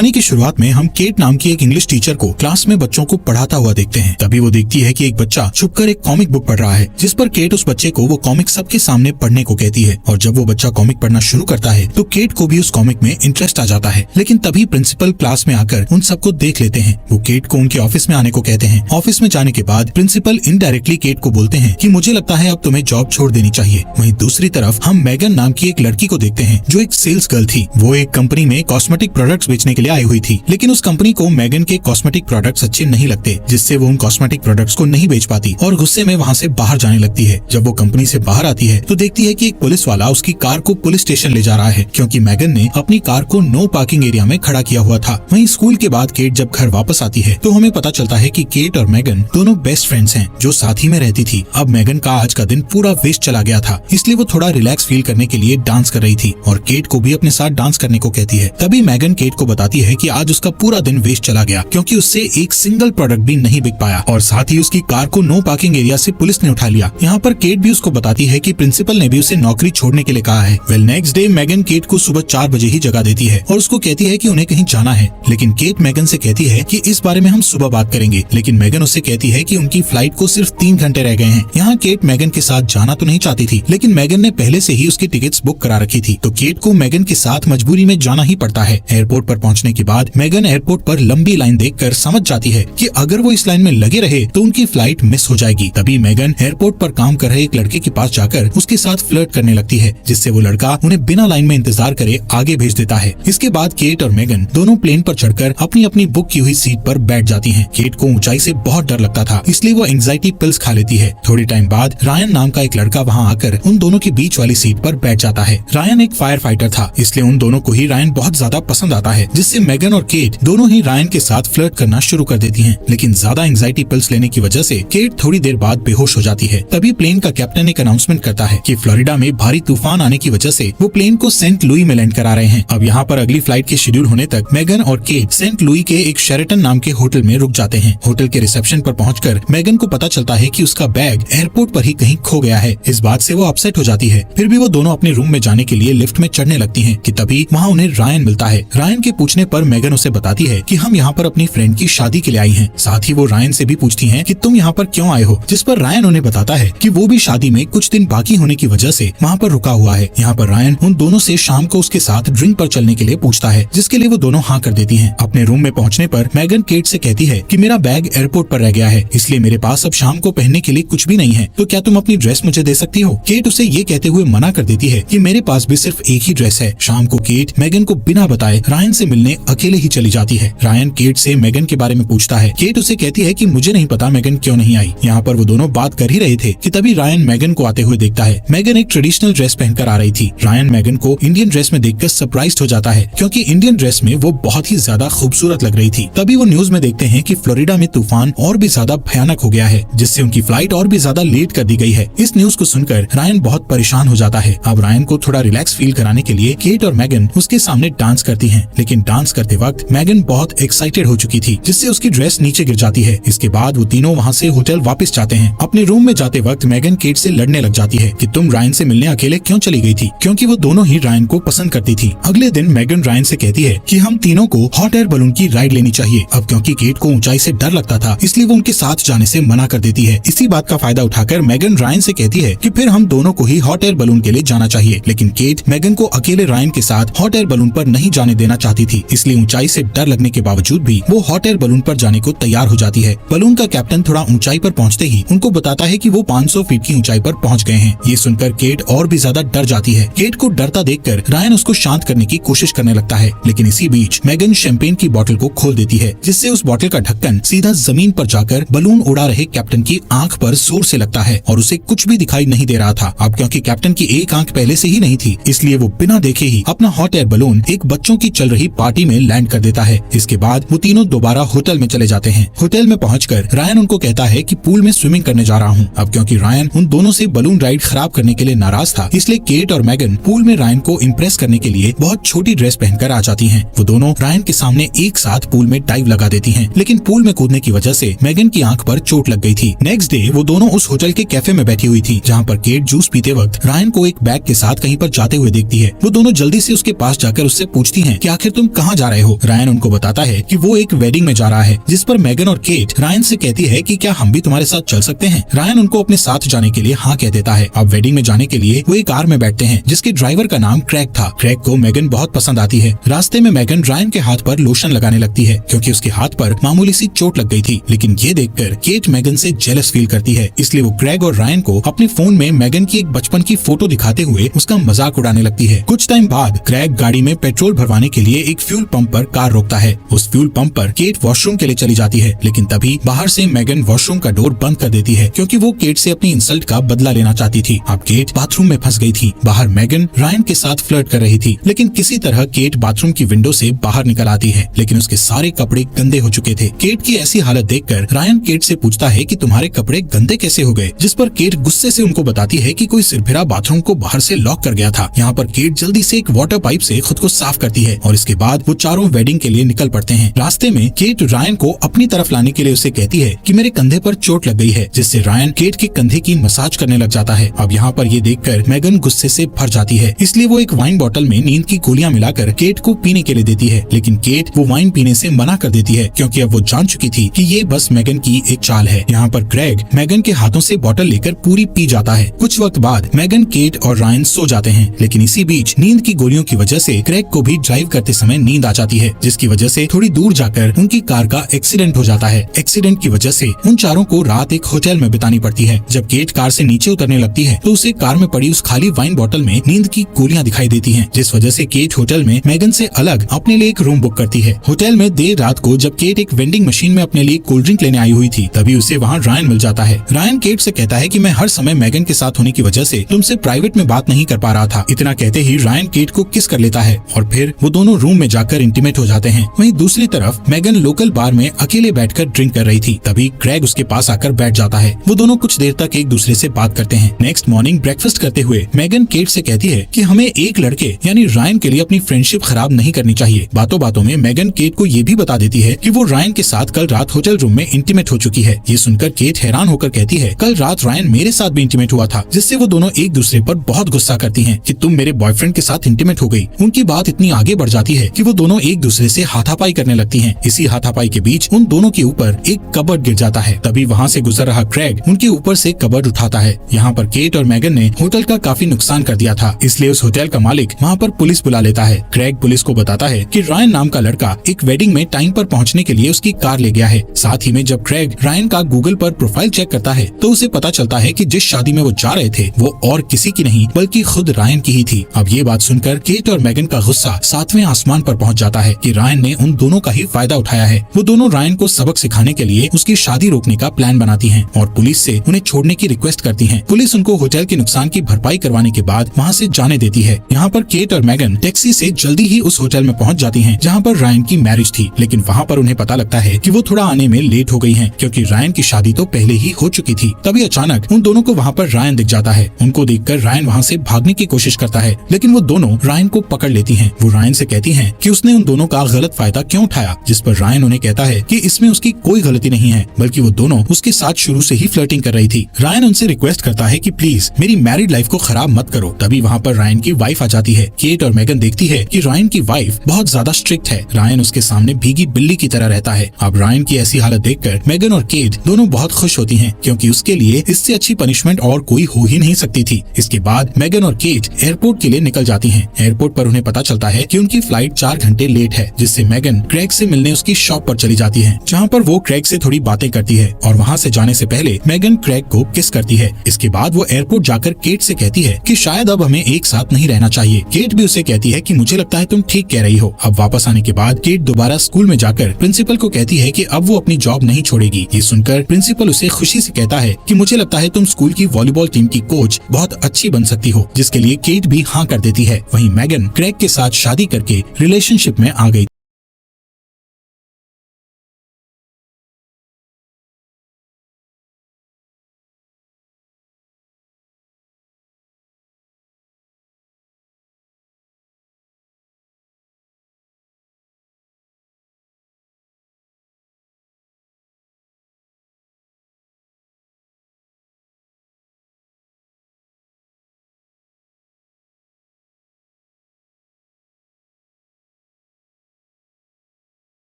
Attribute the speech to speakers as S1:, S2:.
S1: कहानी की शुरुआत में हम केट नाम की एक इंग्लिश टीचर को क्लास में बच्चों को पढ़ाता हुआ देखते हैं। तभी वो देखती है कि एक बच्चा छुपकर एक कॉमिक बुक पढ़ रहा है, जिस पर केट उस बच्चे को वो कॉमिक सबके सामने पढ़ने को कहती है। और जब वो बच्चा कॉमिक पढ़ना शुरू करता है तो केट को भी उस कॉमिक में इंटरेस्ट आ जाता है। लेकिन तभी प्रिंसिपल क्लास में आकर उन सबको देख लेते हैं। वो केट को उनके ऑफिस में आने को कहते हैं। ऑफिस में जाने के बाद प्रिंसिपल इनडायरेक्टली केट को बोलते हैं कि मुझे लगता है अब तुम्हें जॉब छोड़ देनी चाहिए। वहीं दूसरी तरफ हम मैगन नाम की एक लड़की को देखते हैं जो एक सेल्स गर्ल थी। वो एक कंपनी में कॉस्मेटिक प्रोडक्ट्स बेचने के लिए आई हुई थी, लेकिन उस कंपनी को मैगन के कॉस्मेटिक प्रोडक्ट्स अच्छे नहीं लगते, जिससे वो उन कॉस्मेटिक प्रोडक्ट्स को नहीं बेच पाती और गुस्से में वहाँ से बाहर जाने लगती है। जब वो कंपनी से बाहर आती है तो देखती है कि एक पुलिस वाला उसकी कार को पुलिस स्टेशन ले जा रहा है, क्योंकि मैगन ने अपनी कार को नो पार्किंग एरिया में खड़ा किया हुआ था। वहीं स्कूल के बाद केट जब घर वापस आती है तो हमें पता चलता है कि केट और मैगन दोनों बेस्ट फ्रेंड्स हैं जो साथ ही में रहती थी। अब मैगन का आज का दिन पूरा वेस्ट चला गया था, इसलिए वो थोड़ा रिलैक्स फील करने के लिए डांस कर रही थी और केट को भी अपने साथ डांस करने को कहती है। तभी मैगन केट को बताती है कि आज उसका पूरा दिन वेस्ट चला गया, क्योंकि उससे एक सिंगल प्रोडक्ट भी नहीं बिक पाया और साथ ही उसकी कार को नो पार्किंग एरिया से पुलिस ने उठा लिया। यहाँ पर केट भी उसको बताती है कि प्रिंसिपल ने भी उसे नौकरी छोड़ने के लिए कहा है। वेल, नेक्स्ट डे मैगन केट को सुबह 4 बजे ही जगा देती है और उसको कहती है कि उन्हें कहीं जाना है, लेकिन केट मैगन से कहती है कि इस बारे में हम सुबह बात करेंगे। लेकिन मैगन उससे कहती है कि उनकी फ्लाइट को सिर्फ 3 घंटे रह गए हैं। यहाँ केट मैगन के साथ जाना तो नहीं चाहती थी, लेकिन मैगन ने पहले से ही उसकी टिकट्स बुक करा रखी थी, तो केट को मैगन के साथ मजबूरी में जाना ही पड़ता है। एयरपोर्ट पर पहुंचने के बाद मैगन एयरपोर्ट पर लंबी लाइन देखकर समझ जाती है कि अगर वो इस लाइन में लगे रहे तो उनकी फ्लाइट मिस हो जाएगी। तभी मैगन एयरपोर्ट पर काम कर रहे एक लड़के के पास जाकर उसके साथ फ्लर्ट करने लगती है, जिससे वो लड़का उन्हें बिना लाइन में इंतजार करे आगे भेज देता है। इसके बाद केट और मैगन दोनों प्लेन पर चढ़कर अपनी अपनी बुक की हुई सीट पर बैठ जाती हैं। केट को ऊंचाई से बहुत डर लगता था, इसलिए वो एंग्जाइटी पिल्स खा लेती है। थोड़ी टाइम बाद रायन नाम का एक लड़का वहाँ आकर उन दोनों के बीच वाली सीट पर बैठ जाता है। रायन एक फायर फाइटर था, इसलिए उन दोनों को ही रायन बहुत ज्यादा पसंद आता है, जिससे मैगन और केट दोनों ही रायन के साथ फ्लर्ट करना शुरू कर देती हैं। लेकिन ज्यादा एंग्जाइटी पिल्स लेने की वजह से केट थोड़ी देर बाद बेहोश हो जाती है। तभी प्लेन का कैप्टन एक अनाउंसमेंट करता है कि फ्लोरिडा में भारी तूफान आने की वजह से वो प्लेन को सेंट लुई में लैंड करा रहे हैं। अब यहाँ पर अगली फ्लाइट के शेड्यूल होने तक मैगन और केट सेंट लुई के एक शेरेटन नाम के होटल में रुक जाते हैं। होटल के रिसेप्शन पर पहुंचकर मैगन को पता चलता है कि उसका बैग एयरपोर्ट पर ही कहीं खो गया है। इस बात से वो अपसेट हो जाती है। फिर भी वो दोनों अपने रूम में जाने के लिए लिफ्ट में चढ़ने लगती हैं कि तभी वहाँ उन्हें रायन मिलता है। रायन के पूछने पर मैगन उसे बताती है कि हम यहाँ पर अपनी फ्रेंड की शादी के लिए आई हैं। साथ ही वो रायन से भी पूछती हैं कि तुम यहाँ पर क्यों आए हो, जिस पर रायन उन्हें बताता है कि वो भी शादी में कुछ दिन बाकी होने की वजह से वहाँ पर रुका हुआ है। यहाँ पर रायन उन दोनों से शाम को उसके साथ ड्रिंक पर चलने के लिए पूछता है, जिसके लिए वो दोनों हाँ कर देती हैं। अपने रूम में पहुँचने पर मैगन केट से कहती है कि मेरा बैग एयरपोर्ट पर रह गया है, इसलिए मेरे पास अब शाम को पहनने के लिए कुछ भी नहीं है, तो क्या तुम अपनी ड्रेस मुझे दे सकती हो। केट उसे ये कहते हुए मना कर देती है कि मेरे पास भी सिर्फ एक ही ड्रेस है। शाम को केट मैगन को बिना बताए रायन से मिलने अकेले ही चली जाती है। रायन केट से मैगन के बारे में पूछता है। केट उसे कहती है कि मुझे नहीं पता मैगन क्यों नहीं आई। यहाँ पर वो दोनों बात कर ही रहे थे कि तभी रायन मैगन को आते हुए देखता है। मैगन एक ट्रेडिशनल ड्रेस पहनकर आ रही थी। रायन मैगन को इंडियन ड्रेस में देखकर सरप्राइज्ड हो जाता है, क्योंकि इंडियन ड्रेस में वो बहुत ही ज्यादा खूबसूरत लग रही थी। तभी वो न्यूज में देखते हैं कि फ्लोरिडा में तूफान और भी ज्यादा भयानक हो गया है, जिससे उनकी फ्लाइट और भी ज्यादा लेट कर दी गई है। इस न्यूज को सुनकर रायन बहुत परेशान हो जाता है। अब रायन को थोड़ा रिलैक्स फील कराने के लिए केट और मैगन उसके सामने डांस करती हैं, लेकिन डांस करते वक्त मैगन बहुत एक्साइटेड हो चुकी थी, जिससे उसकी ड्रेस नीचे गिर जाती है। इसके बाद वो तीनों वहाँ से होटल वापस जाते हैं। अपने रूम में जाते वक्त मैगन केट से लड़ने लग जाती है कि तुम रायन से मिलने अकेले क्यों चली गई थी, क्योंकि वो दोनों ही रायन को पसंद करती थी। अगले दिन मैगन रायन से कहती है कि हम तीनों को हॉट एयर बलून की राइड लेनी चाहिए। अब क्योंकि केट को ऊंचाई से डर लगता था, इसलिए वो उनके साथ जाने से मना कर देती है। इसी बात का फायदा उठाकर मैगन रायन से कहती है कि फिर हम दोनों को ही हॉट एयर बलून के लिए जाना चाहिए। लेकिन केट मैगन को अकेले रायन के साथ हॉट एयर बलून पर नहीं जाने देना चाहती थी, इसलिए ऊंचाई से डर लगने के बावजूद भी वो हॉट एयर बलून पर जाने को तैयार हो जाती है। बलून का कैप्टन थोड़ा ऊंचाई पर पहुंचते ही उनको बताता है कि वो 500 फीट की ऊंचाई पर पहुंच गए हैं। ये सुनकर केट और भी ज्यादा डर जाती है। केट को डरता देखकर रायन उसको शांत करने की कोशिश करने लगता है, लेकिन इसी बीच मैगन शैंपेन की बोतल को खोल देती है, जिससे उस बोतल का ढक्कन सीधा जमीन पर जाकर बलून उड़ा रहे कैप्टन की आंख पर जोर से लगता है और उसे कुछ भी दिखाई नहीं दे रहा था। अब क्योंकि कैप्टन की एक आंख पहले से ही नहीं थी, इसलिए वो बिना देखे ही अपना हॉट एयर बलून एक बच्चों की चल रही पार्टी में लैंड कर देता है। इसके बाद वो तीनों दोबारा होटल में चले जाते हैं। होटल में पहुंचकर रायन उनको कहता है कि पूल में स्विमिंग करने जा रहा हूँ। अब क्योंकि रायन उन दोनों से बलून राइड खराब करने के लिए नाराज था, इसलिए केट और मैगन पूल में रायन को इम्प्रेस करने के लिए बहुत छोटी ड्रेस पहनकर आ जाती हैं। वो दोनों रायन के सामने एक साथ पूल में डाइव लगा देती हैं, लेकिन पूल में कूदने की वजह से मैगन की आंख पर चोट लग गई थी। नेक्स्ट डे वो दोनों उस होटल के कैफे में बैठी हुई थी, जहाँ पर केट जूस पीते वक्त रायन को एक बैग के साथ कहीं पर जाते हुए देखती है। वो दोनों जल्दी से उसके पास जाकर उससे पूछती हैं कि आखिर तुम कहाँ कहाँ जा रहे हो। रायन उनको बताता है कि वो एक वेडिंग में जा रहा है, जिस पर मेगन और केट रायन से कहती है कि क्या हम भी तुम्हारे साथ चल सकते हैं। रायन उनको अपने साथ जाने के लिए हाँ कह देता है। अब वेडिंग में जाने के लिए वो एक कार में बैठते हैं, जिसके ड्राइवर का नाम क्रैग था। क्रैग को मेगन बहुत पसंद आती है। रास्ते में मेगन रायन के हाथ पर लोशन लगाने लगती है, क्योंकि उसके हाथ पर मामूली सी चोट लग गई थी। लेकिन ये देखकर केट मेगन से जेलस फील करती है, इसलिए वो क्रैग और रायन को अपने फोन में मेगन की एक बचपन की फोटो दिखाते हुए उसका मजाक उड़ाने लगती है। कुछ टाइम बाद क्रैग गाड़ी में पेट्रोल भरवाने के लिए एक फ्यूल पंप पर कार रोकता है। उस फ्यूल पंप पर केट वॉशरूम के लिए चली जाती है, लेकिन तभी बाहर से मेगन वॉशरूम का डोर बंद कर देती है, क्योंकि वो केट से अपनी इंसल्ट का बदला लेना चाहती थी। अब केट बाथरूम में फंस गई थी। बाहर मेगन रायन के साथ फ्लर्ट कर रही थी, लेकिन किसी तरह केट बाथरूम की विंडो से बाहर निकल आती है, लेकिन उसके सारे कपड़े गंदे हो चुके थे। केट की ऐसी हालत देखकर रायन केट से पूछता है कि तुम्हारे कपड़े गंदे कैसे हो गए, जिस पर केट गुस्से से उनको बताती है कि कोई सिरफिरा बाथरूम को बाहर से लॉक कर गया था। यहाँ पर केट जल्दी से एक वाटर पाइप से खुद को साफ करती है और इसके बाद वो चारों वेडिंग के लिए निकल पड़ते हैं। रास्ते में केट रायन को अपनी तरफ लाने के लिए उसे कहती है कि मेरे कंधे पर चोट लग गई है, जिससे रायन केट के कंधे की मसाज करने लग जाता है। अब यहाँ पर ये देखकर मेगन गुस्से से भर जाती है, इसलिए वो एक वाइन बोतल में नींद की गोलियां मिलाकर केट को पीने के लिए देती है, लेकिन केट वो वाइन पीने से मना कर देती है, क्योंकि अब वो जान चुकी थी कि ये बस मेगन की एक चाल है। यहाँ पर क्रैग मेगन के हाथों से बोतल लेकर पूरी पी जाता है। कुछ वक्त बाद मेगन, केट और रायन सो जाते हैं, लेकिन इसी बीच नींद की गोलियों की वजह से क्रैग को भी ड्राइव करते समय नींद आ जाती है, जिसकी वजह से थोड़ी दूर जाकर उनकी कार का एक्सीडेंट हो जाता है। एक्सीडेंट की वजह से उन चारों को रात एक होटल में बितानी पड़ती है। जब केट कार से नीचे उतरने लगती है तो उसे कार में पड़ी उस खाली वाइन बोतल में नींद की गोलियां दिखाई देती हैं, जिस वजह से केट होटल में मेगन से अलग अपने लिए एक रूम बुक करती है। होटल में देर रात को जब केट एक वेंडिंग मशीन में अपने लिए कोल्ड ड्रिंक लेने आई हुई थी, तभी उसे वहाँ रायन मिल जाता है। रायन केट से कहता है कि मैं हर समय मेगन के साथ होने की वजह से तुमसे प्राइवेट में बात नहीं कर पा रहा था। इतना कहते ही रायन केट को किस कर लेता है और फिर वो दोनों रूम में जाकर इंटीमेट हो जाते हैं। वहीं दूसरी तरफ मेगन लोकल बार में अकेले बैठकर ड्रिंक कर रही थी, तभी क्रैग उसके पास आकर बैठ जाता है। वो दोनों कुछ देर तक एक दूसरे से बात करते हैं। नेक्स्ट मॉर्निंग ब्रेकफास्ट करते हुए मेगन केट से कहती है कि हमें एक लड़के यानी रायन के लिए अपनी फ्रेंडशिप खराब नहीं करनी चाहिए। बातों बातों में मेगन केट को ये भी बता देती है कि वो रायन के साथ कल रात होटल रूम में इंटीमेट हो चुकी है। ये सुनकर केट हैरान होकर कहती है कल रात रायन मेरे साथ भी इंटीमेट हुआ था, जिससे वो दोनों एक दूसरे पर बहुत गुस्सा करती हैं कि तुम मेरे बॉयफ्रेंड के साथ इंटीमेट हो गई। उनकी बात इतनी आगे बढ़ जाती है कि वो दोनों एक दूसरे से हाथापाई करने लगती हैं। इसी हाथापाई के बीच उन दोनों के ऊपर एक कबर्ड गिर जाता है। तभी वहाँ से गुजर रहा क्रैग उनके ऊपर से कबर्ड उठाता है। यहाँ पर केट और मेगन ने होटल का काफी नुकसान कर दिया था, इसलिए उस होटल का मालिक वहाँ पर पुलिस बुला लेता है। क्रैग पुलिस को बताता है कि रायन नाम का लड़का एक वेडिंग में टाइम पर पहुँचने के लिए उसकी कार ले गया है। साथ ही में जब क्रैग रायन का गूगल पर प्रोफाइल चेक करता है तो उसे पता चलता है कि जिस शादी में वो जा रहे थे वो और किसी की नहीं बल्कि खुद रायन की ही थी। अब ये बात सुनकर केट और मेगन का गुस्सा 7वें आसमान पर पहुंच जाता है कि रायन ने उन दोनों का ही फायदा उठाया है। वो दोनों रायन को सबक सिखाने के लिए उसकी शादी रोकने का प्लान बनाती हैं और पुलिस से उन्हें छोड़ने की रिक्वेस्ट करती हैं। पुलिस उनको होटल के नुकसान की भरपाई करवाने के बाद वहाँ से जाने देती है। यहाँ पर केट और मेगन टैक्सी से जल्दी ही उस होटल में पहुँच जाती हैं जहाँ पर रायन की मैरिज थी, लेकिन वहाँ पर उन्हें पता लगता है कि वो थोड़ा आने में लेट हो गई हैं, क्योंकि रायन की शादी तो पहले ही हो चुकी थी। तभी अचानक उन दोनों को वहाँ पर रायन दिख जाता है। उनको देखकर रायन वहाँ से भागने की कोशिश करता है, लेकिन वो दोनों रायन को पकड़ लेती हैं। वो रायन से कहती हैं कि उसने उन दोनों का गलत फायदा क्यों उठाया, जिस पर रायन उन्हें कहता है कि इसमें उसकी कोई गलती नहीं है, बल्कि वो दोनों उसके साथ शुरू से ही फ्लर्टिंग कर रही थी। रायन उनसे रिक्वेस्ट करता है कि प्लीज मेरी मैरिड लाइफ को खराब मत करो। तभी वहाँ पर रायन की वाइफ आ जाती है। केट और मेगन देखती है कि रायन की वाइफ बहुत ज्यादा स्ट्रिक्ट है। रायन उसके सामने भीगी बिल्ली की तरह रहता है। अब रायन की ऐसी हालत देखकर मेगन और केट दोनों बहुत खुश होती हैं, क्योंकि उसके लिए इससे अच्छी पनिशमेंट और कोई हो ही नहीं सकती थी। इसके बाद मेगन और केट एयरपोर्ट के लिए निकल जाती हैं। एयरपोर्ट पर उन्हें पता चलता है कि उनकी फ्लाइट 4 घंटे लेट है, जिससे मेगन क्रैग से मिलने उसकी शॉप पर चली जाती है, जहाँ पर वो क्रैग से थोड़ी बातें करती है और वहाँ से जाने से पहले मेगन क्रैग को किस करती है। इसके बाद वो एयरपोर्ट जाकर केट से कहती है कि शायद अब हमें एक साथ नहीं रहना चाहिए। केट भी उसे कहती है कि मुझे लगता है तुम ठीक कह रही हो। अब वापस आने के बाद केट दोबारा स्कूल में जाकर प्रिंसिपल को कहती है कि अब वो अपनी जॉब नहीं छोड़ेगी। ये सुनकर प्रिंसिपल उसे खुशी से कहता है कि मुझे लगता है तुम स्कूल की वॉलीबॉल टीम की कोच बहुत अच्छी बन सकती हो, जिसके लिए केट भी हाँ कर देती है। वहीं मेगन क्रैग के साथ शादी करके रिलेशनशिप में आ गई।